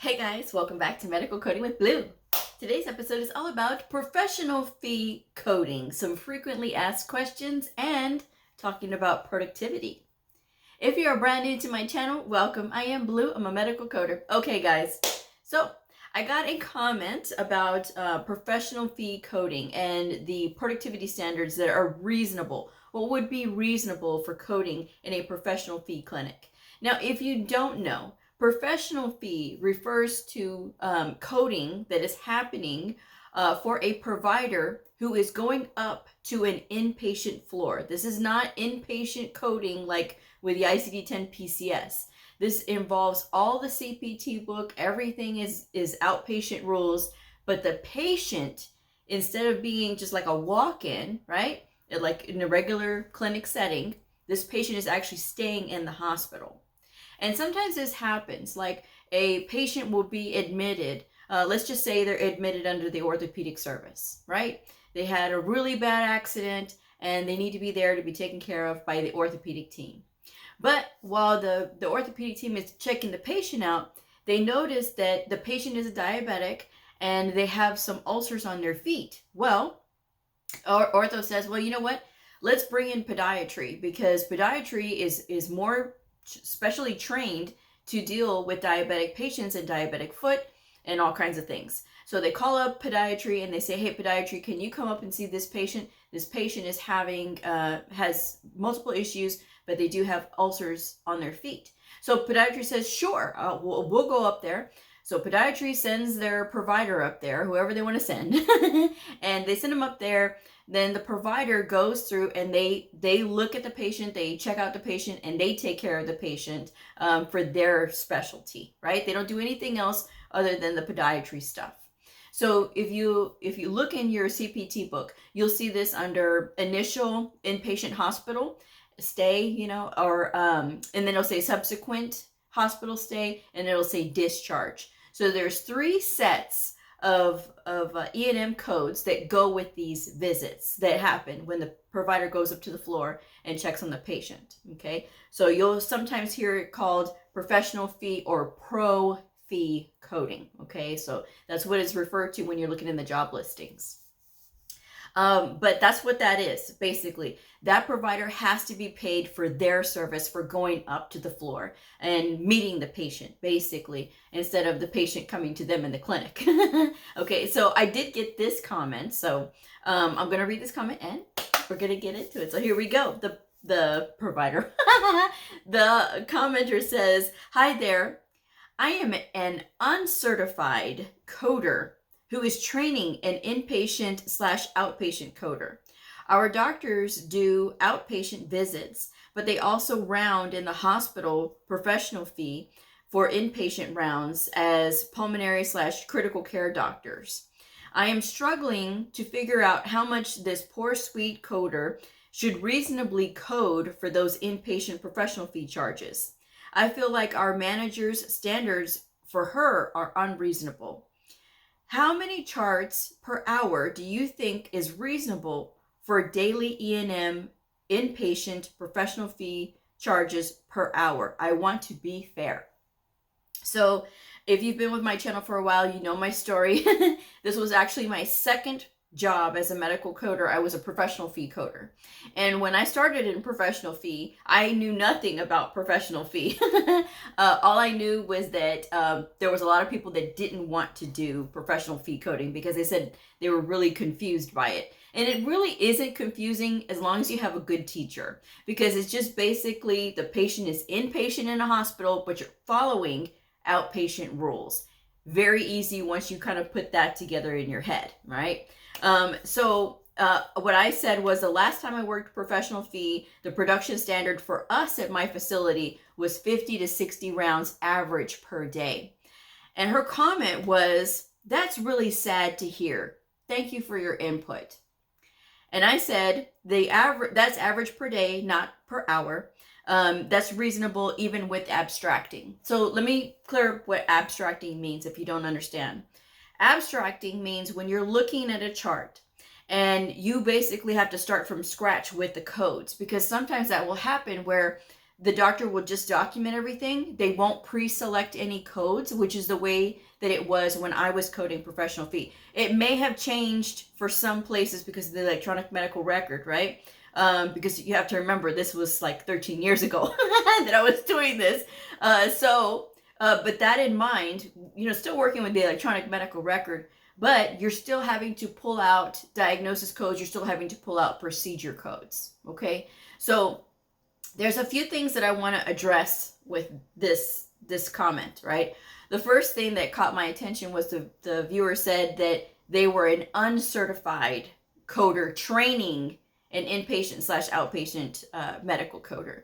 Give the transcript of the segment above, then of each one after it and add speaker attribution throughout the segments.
Speaker 1: Hey guys, welcome back to Medical Coding with Blue. Today's episode is all about professional fee coding, some frequently asked questions, and talking about productivity. If you are brand new to my channel, welcome. I am Blue. I'm a medical coder. Okay guys, so I got a comment about professional fee coding and the productivity standards that are reasonable. What would be reasonable for coding in a professional fee clinic? Now, if you don't know, professional fee refers to coding that is happening for a provider who is going up to an inpatient floor. This is not inpatient coding like with the ICD-10 PCS. This involves all the CPT book. Everything is outpatient rules, but the patient, instead of being just like a walk-in, right? Like in a regular clinic setting, this patient is actually staying in the hospital. And sometimes this happens, like a patient will be admitted, let's just say they're admitted under the orthopedic service, right? They had a really bad accident and they need to be there to be taken care of by the orthopedic team. But while the orthopedic team is checking the patient out, they notice that the patient is a diabetic and they have some ulcers on their feet. Well, ortho says, well, you know what? Let's bring in podiatry, because podiatry is more specially trained to deal with diabetic patients and diabetic foot and all kinds of things. So they call up podiatry and they say, hey, podiatry, can you come up and see this patient? This patient is having, has multiple issues, but they do have ulcers on their feet. So podiatry says, sure, we'll go up there. So podiatry sends their provider up there, whoever they want to send, and they send them up there. Then the provider goes through and they look at the patient, they check out the patient, and they take care of the patient for their specialty, right? They don't do anything else other than the podiatry stuff. So if you look in your CPT book, you'll see this under initial inpatient hospital stay, or and then it'll say subsequent hospital stay, and it'll say discharge. So there's 3 sets of E&M codes that go with these visits that happen when the provider goes up to the floor and checks on the patient. Okay, so you'll sometimes hear it called professional fee or pro fee coding. Okay, so that's what it's referred to when you're looking in the job listings. But that's what that is. Basically, that provider has to be paid for their service for going up to the floor and meeting the patient, basically, instead of the patient coming to them in the clinic. Okay, so I did get this comment. So I'm going to read this comment and we're going to get into it. So here we go. The provider, the commenter says, hi there. I am an uncertified coder who is training an inpatient/outpatient coder. Our doctors do outpatient visits, but they also round in the hospital professional fee for inpatient rounds as pulmonary/critical care doctors. I am struggling to figure out how much this poor sweet coder should reasonably code for those inpatient professional fee charges. I feel like our manager's standards for her are unreasonable. How many charts per hour do you think is reasonable for daily E&M inpatient professional fee charges per hour? I want to be fair. So if you've been with my channel for a while, you know my story. This was actually my second job as a medical coder. I was a professional fee coder. And when I started in professional fee, I knew nothing about professional fee. All I knew was that there was a lot of people that didn't want to do professional fee coding because they said they were really confused by it. And it really isn't confusing as long as you have a good teacher, because it's just basically the patient is inpatient in a hospital, but you're following outpatient rules. Very easy once you kind of put that together in your head, right? What I said was the last time I worked professional fee, the production standard for us at my facility was 50 to 60 rounds average per day. And her comment was, that's really sad to hear. Thank you for your input. And I said, that's average per day, not per hour. That's reasonable even with abstracting. So let me clear up what abstracting means if you don't understand. Abstracting means when you're looking at a chart and you basically have to start from scratch with the codes, because sometimes that will happen where the doctor will just document everything. They won't pre-select any codes, which is the way that it was when I was coding professional fee. It may have changed for some places because of the electronic medical record, right? Because you have to remember, this was like 13 years ago that I was doing this. But that in mind, still working with the electronic medical record, but you're still having to pull out diagnosis codes. You're still having to pull out procedure codes. Okay. So there's a few things that I want to address with this comment, right? The first thing that caught my attention was the viewer said that they were an uncertified coder training an inpatient/outpatient medical coder.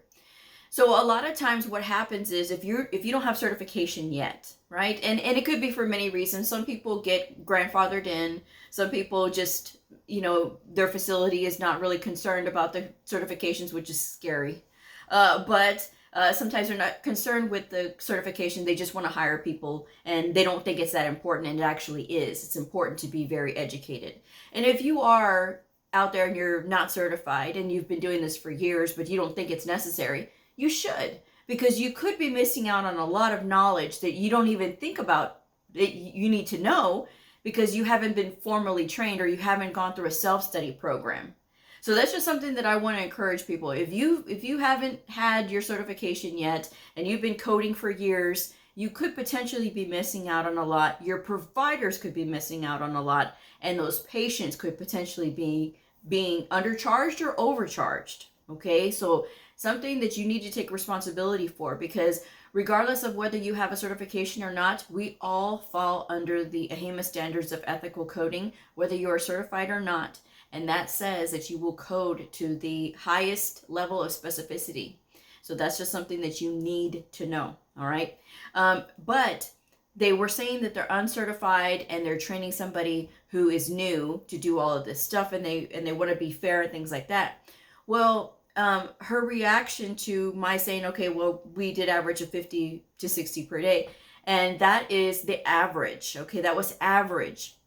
Speaker 1: So a lot of times what happens is if you don't have certification yet, right? And it could be for many reasons. Some people get grandfathered in. Some people just, their facility is not really concerned about the certifications, which is scary. But sometimes they're not concerned with the certification. They just want to hire people and they don't think it's that important, and it actually is. It's important to be very educated. And if you are out there and you're not certified and you've been doing this for years, but you don't think it's necessary, you should, because you could be missing out on a lot of knowledge that you don't even think about that you need to know because you haven't been formally trained or you haven't gone through a self-study program. So that's just something that I want to encourage people. If you haven't had your certification yet and you've been coding for years, you could potentially be missing out on a lot. Your providers could be missing out on a lot, and those patients could potentially be being undercharged or overcharged. Okay, so something that you need to take responsibility for, because regardless of whether you have a certification or not, we all fall under the AHIMA standards of ethical coding, whether you are certified or not. And that says that you will code to the highest level of specificity. So that's just something that you need to know. All right. But they were saying that they're uncertified and they're training somebody who is new to do all of this stuff, and they want to be fair and things like that. Well, her reaction to my saying, okay, well, we did average of 50 to 60 per day, and that is the average. Okay, that was average.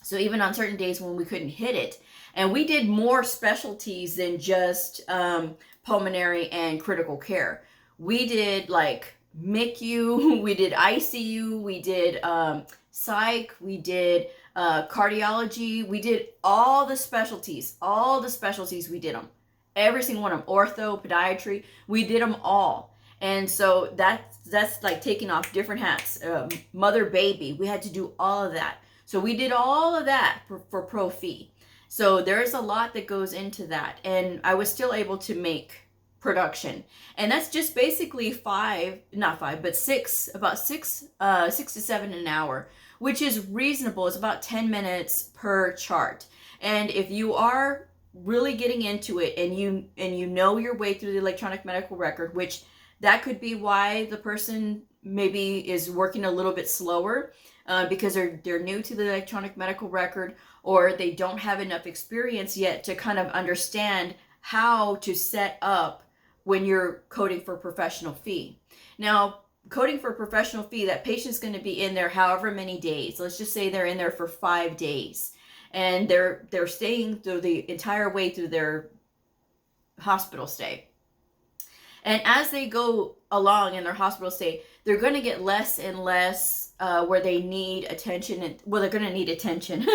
Speaker 1: So even on certain days when we couldn't hit it, and we did more specialties than just pulmonary and critical care. We did like MICU, we did ICU, we did psych, we did cardiology, we did all the specialties, we did them. Every single one of them, ortho, podiatry, we did them all. And so that's like taking off different hats. Mother, baby, we had to do all of that. So we did all of that for pro fee. So there's a lot that goes into that. And I was still able to make production. And that's just basically about six to seven an hour, which is reasonable. It's about 10 minutes per chart. And if you are really getting into it and you know your way through the electronic medical record, which that could be why the person maybe is working a little bit slower, because they're new to the electronic medical record, or they don't have enough experience yet to kind of understand how to set up when you're coding for professional fee. Now, coding for professional fee, that patient's going to be in there however many days. Let's just say they're in there for 5 days, and they're staying through the entire way through their hospital stay. And as they go along in their hospital stay, they're going to get less and less where they need attention. And well, they're going to need attention,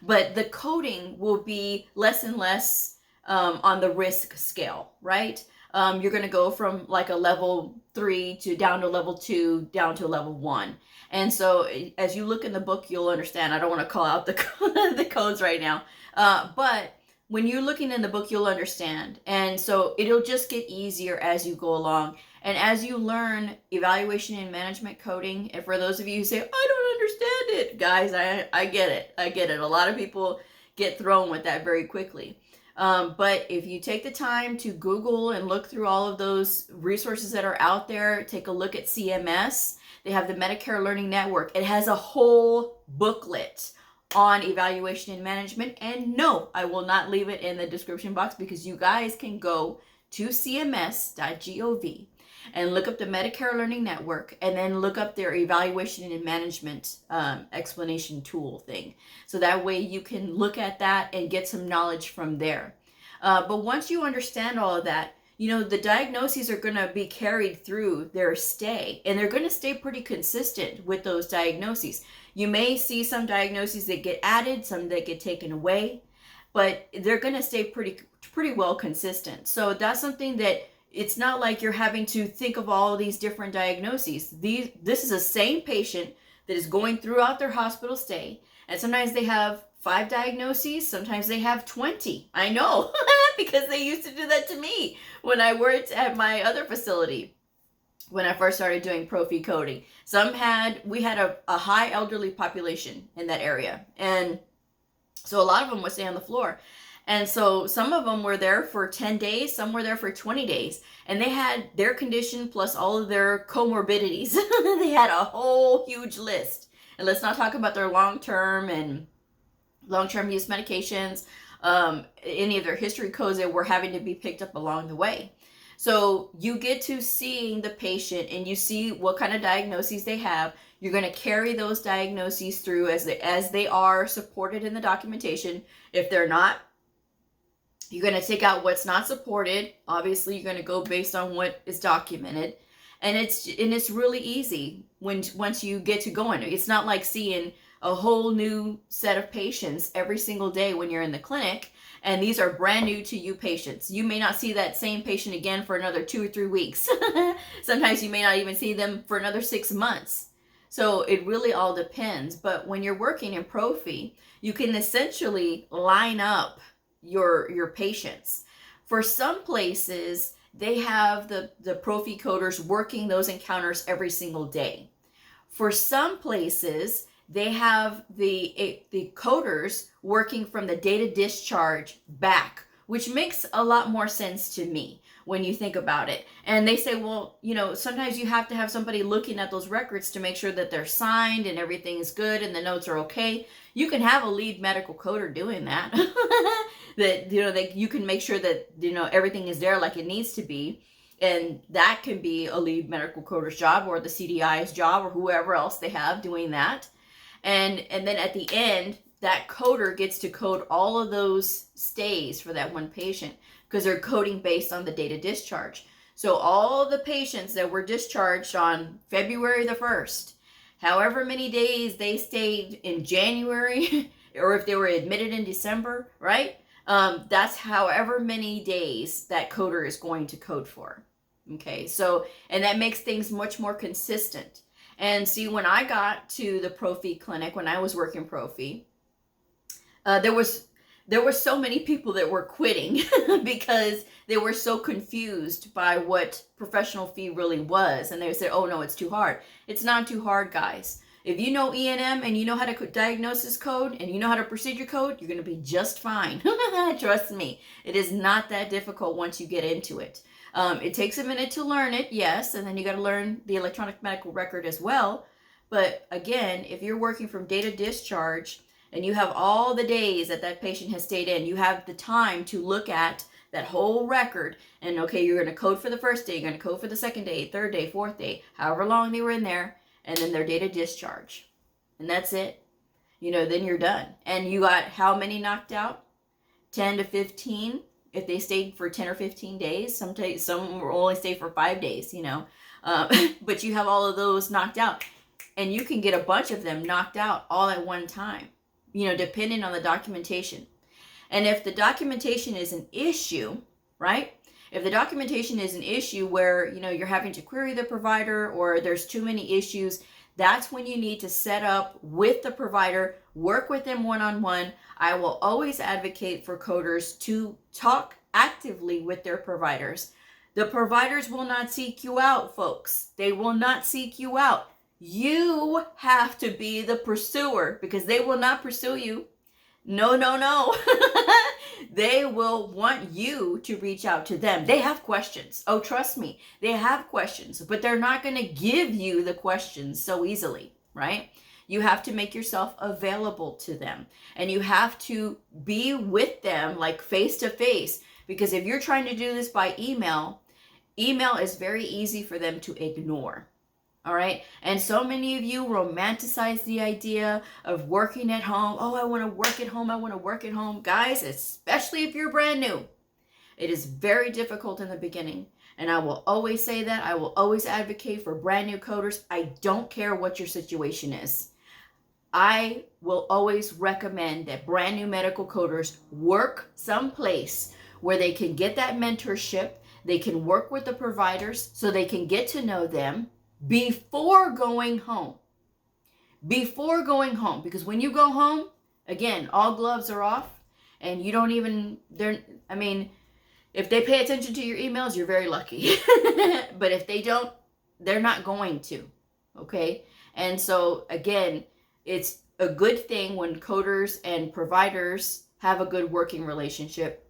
Speaker 1: but the coding will be less and less on the risk scale, right? You're going to go from like a level 3 to down to level 2, down to level 1. And so as you look in the book, you'll understand. I don't want to call out the codes right now, but when you're looking in the book, you'll understand. And so it'll just get easier as you go along. And as you learn evaluation and management coding, and for those of you who say, I don't understand it, guys, I get it. I get it. A lot of people get thrown with that very quickly. But if you take the time to Google and look through all of those resources that are out there, take a look at CMS. They have the Medicare Learning Network. It has a whole booklet on evaluation and management. And no, I will not leave it in the description box, because you guys can go to cms.gov and look up the Medicare Learning Network, and then look up their evaluation and management explanation tool thing. So that way you can look at that and get some knowledge from there. But once you understand all of that, the diagnoses are going to be carried through their stay, and they're going to stay pretty consistent with those diagnoses. You may see some diagnoses that get added, some that get taken away, but they're going to stay pretty well consistent. So that's something that it's not like you're having to think of all these different diagnoses. This is the same patient that is going throughout their hospital stay, and sometimes they have 5 diagnoses, sometimes they have 20. I know, because they used to do that to me when I worked at my other facility. When I first started doing pro-fee coding, we had a high elderly population in that area, and so a lot of them would stay on the floor. And so some of them were there for 10 days, some were there for 20 days, and they had their condition plus all of their comorbidities. They had a whole huge list. And let's not talk about their long-term use medications, any of their history codes that were having to be picked up along the way. So you get to seeing the patient and you see what kind of diagnoses they have. You're going to carry those diagnoses through as they are supported in the documentation. If they're not, you're going to take out what's not supported. Obviously, you're going to go based on what is documented. And it's really easy once you get to going. It's not like seeing a whole new set of patients every single day when you're in the clinic, and these are brand new to you patients. You may not see that same patient again for another 2 or 3 weeks. Sometimes you may not even see them for another 6 months. So it really all depends. But when you're working in pro-fee, you can essentially line up your patients. For some places, they have the pro-fee coders working those encounters every single day. For some places, they have the coders working from the date of discharge back, which makes a lot more sense to me when you think about it. And they say, well, sometimes you have to have somebody looking at those records to make sure that they're signed and everything is good and the notes are okay. You can have a lead medical coder doing that. That you can make sure that everything is there like it needs to be, and that can be a lead medical coder's job or the CDI's job or whoever else they have doing that. And then at the end, that coder gets to code all of those stays for that one patient because they're coding based on the date of discharge. So all the patients that were discharged on February the 1st, however many days they stayed in January, or if they were admitted in December, right? That's however many days that coder is going to code for. Okay, so, and that makes things much more consistent. And see, when I got to the pro-fee clinic, when I was working pro-fee, there were so many people that were quitting because they were so confused by what professional fee really was. And they would say, oh no, it's too hard. It's not too hard, guys. If you know E&M and you know how to diagnosis code and you know how to procedure code, you're going to be just fine. Trust me, it is not that difficult once you get into it. It takes a minute to learn it, yes, and then you got to learn the electronic medical record as well. But again, if you're working from date of discharge and you have all the days that patient has stayed in, you have the time to look at that whole record and, okay, you're going to code for the first day, you're going to code for the second day, third day, fourth day, however long they were in there, and then their date of discharge. And that's it. Then you're done. And you got how many knocked out? 10 to 15. If they stayed for 10 or 15 days, some will only stay for 5 days, but you have all of those knocked out, and you can get a bunch of them knocked out all at one time, depending on the documentation. And if the documentation is an issue, right? If the documentation is an issue where, you're having to query the provider or there's too many issues, that's when you need to set up with the provider, work with them one-on-one. I will always advocate for coders to talk actively with their providers. The providers will not seek you out, folks. They will not seek you out. You have to be the pursuer because they will not pursue you. No. They will want you to reach out to them. They have questions. Oh, trust me, they have questions, but they're not going to give you the questions so easily, right? You have to make yourself available to them, and you have to be with them like face to face, because if you're trying to do this by email is very easy for them to ignore. All right. And so many of you romanticize the idea of working at home. Oh, I want to work at home. I want to work at home. Guys, especially if you're brand new. It is very difficult in the beginning. And I will always say that. I will always advocate for brand new coders. I don't care what your situation is. I will always recommend that brand new medical coders work someplace where they can get that mentorship. They can work with the providers so they can get to know them before going home. Before going home. Because when you go home, again, all gloves are off and you don't even, if they pay attention to your emails, you're very lucky. But if they don't, they're not going to. Okay? And so, again, it's a good thing when coders and providers have a good working relationship,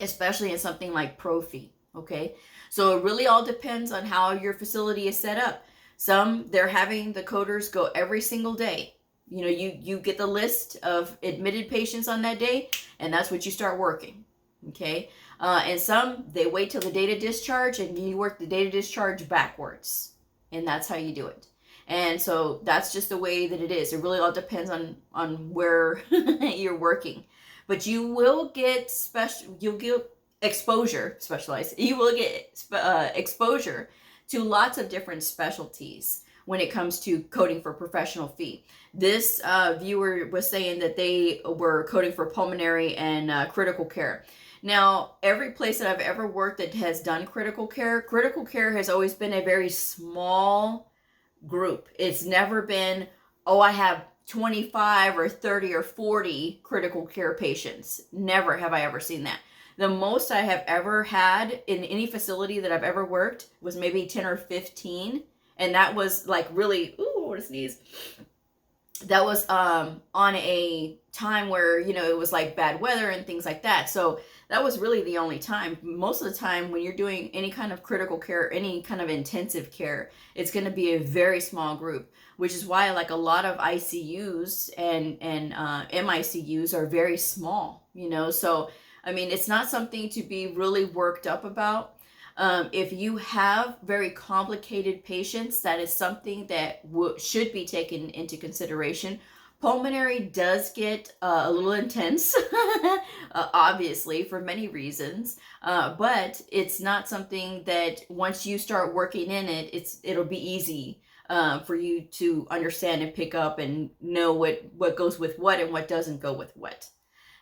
Speaker 1: especially in something like Profi. Okay? So it really all depends on how your facility is set up. Some, they're having the coders go every single day. You know, you get the list of admitted patients on that day, and that's what you start working. Okay? And some, they wait till the date of discharge, and you work the date of discharge backwards. And that's how you do it. And so that's just the way that it is. It really all depends on where you're working. But you will get you'll get exposure, specialized. You will get exposure to lots of different specialties when it comes to coding for professional fee. This viewer was saying that they were coding for pulmonary and critical care. Now, every place that I've ever worked that has done critical care has always been a very small group. It's never been, oh, I have 25 or 30 or 40 critical care patients. Never have I ever seen that. The most I have ever had in any facility that I've ever worked was maybe 10 or 15. And that was like really, ooh, I want to sneeze. That was on a time where, you know, it was like bad weather and things like that. So that was really the only time. Most of the time when you're doing any kind of critical care, any kind of intensive care, it's going to be a very small group, which is why like a lot of ICUs and MICUs are very small, you know. So, I mean, it's not something to be really worked up about. If you have very complicated patients, that is something that should be taken into consideration. Pulmonary does get a little intense, obviously, for many reasons, but it's not something that once you start working in it, it'll be easy for you to understand and pick up and know what goes with what and what doesn't go with what.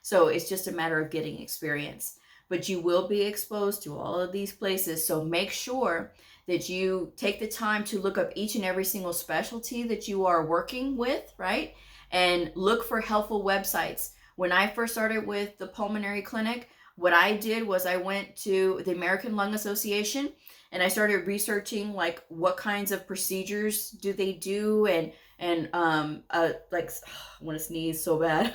Speaker 1: So it's just a matter of getting experience. But you will be exposed to all of these places. So make sure that you take the time to look up each and every single specialty that you are working with, right? And look for helpful websites. When I first started with the pulmonary clinic, what I did was I went to the American Lung Association and I started researching like what kinds of procedures do they do and like, I want to sneeze so bad.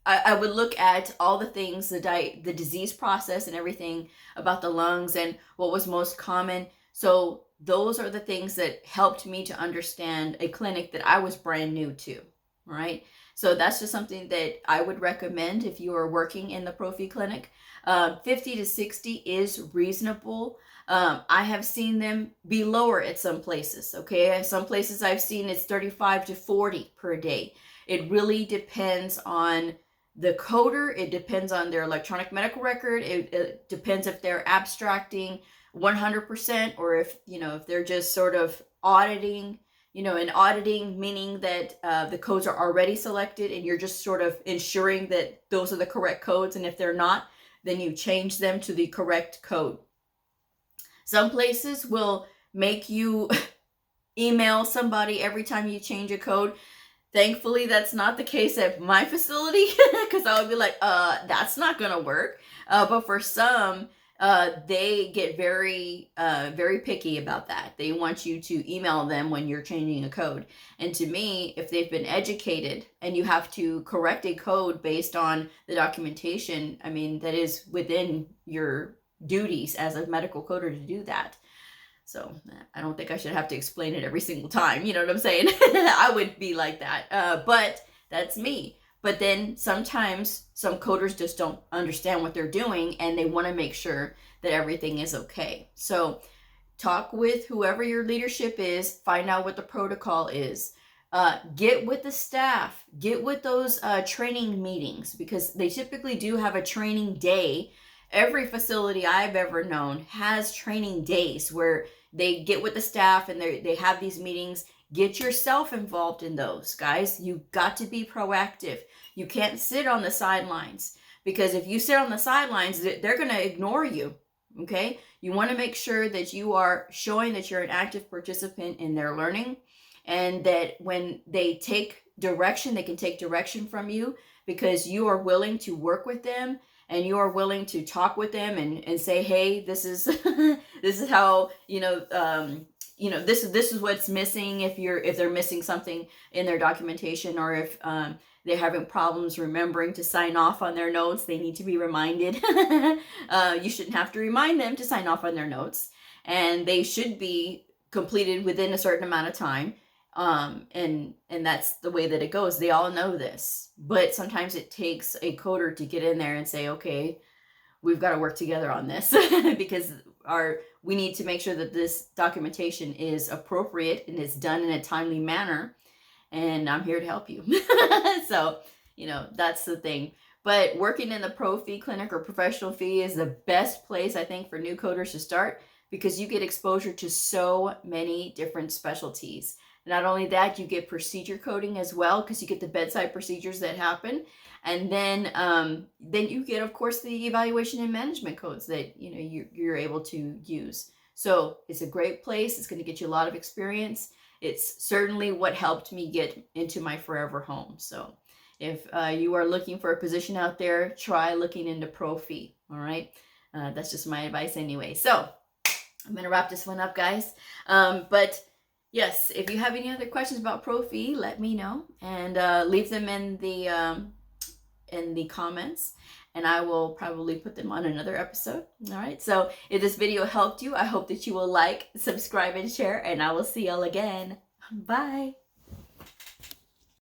Speaker 1: I would look at all the things, the disease process and everything about the lungs and what was most common. So those are the things that helped me to understand a clinic that I was brand new to, right? So that's just something that I would recommend if you are working in the Profi clinic. 50 to 60 is reasonable. I have seen them be lower at some places, okay? Some places I've seen it's 35 to 40 per day. It really depends on the coder. It depends on their electronic medical record. It depends if they're abstracting 100% or if, you know, if they're just sort of auditing, you know, and auditing meaning that the codes are already selected and you're just sort of ensuring that those are the correct codes. And if they're not, then you change them to the correct code. Some places will make you email somebody every time you change a code. Thankfully, that's not the case at my facility because I would be like, that's not going to work. But for some, they get very picky about that. They want you to email them when you're changing a code. And to me, if they've been educated and you have to correct a code based on the documentation, I mean, that is within your duties as a medical coder to do that. So I don't think I should have to explain it every single time. You know what I'm saying? I would be like that. But that's me. But then sometimes some coders just don't understand what they're doing and they want to make sure that everything is okay. So talk with whoever your leadership is, find out what the protocol is. Get with the staff, get with those training meetings, because they typically do have a training day. Every facility I've ever known has training days where they get with the staff and they have these meetings. Get yourself involved in those, guys. You've got to be proactive. You can't sit on the sidelines, because if you sit on the sidelines, they're going to ignore you. Okay? You want to make sure that you are showing that you're an active participant in their learning, and that when they take direction, they can take direction from you, because you are willing to work with them and you are willing to talk with them and say, hey, this is this is how, this is what's missing. If they're missing something in their documentation, or if they're having problems remembering to sign off on their notes, they need to be reminded. You shouldn't have to remind them to sign off on their notes, and they should be completed within a certain amount of time. And that's the way that it goes. They all know this, but sometimes it takes a coder to get in there and say, okay, we've got to work together on this, because we need to make sure that this documentation is appropriate and is done in a timely manner. And I'm here to help you. So, that's the thing. But working in the pro fee clinic or professional fee is the best place, I think, for new coders to start, because you get exposure to so many different specialties. Not only that, you get procedure coding as well, because you get the bedside procedures that happen. And then you get, of course, the evaluation and management codes that, you're able to use. So it's a great place. It's going to get you a lot of experience. It's certainly what helped me get into my forever home. So if you are looking for a position out there, try looking into pro fee. All right. That's just my advice anyway. So I'm going to wrap this one up, guys. But yes, if you have any other questions about pro fee, let me know, and leave them in the comments, and I will probably put them on another episode. All right. So if this video helped you, I hope that you will like, subscribe, and share, and I will see y'all again. Bye.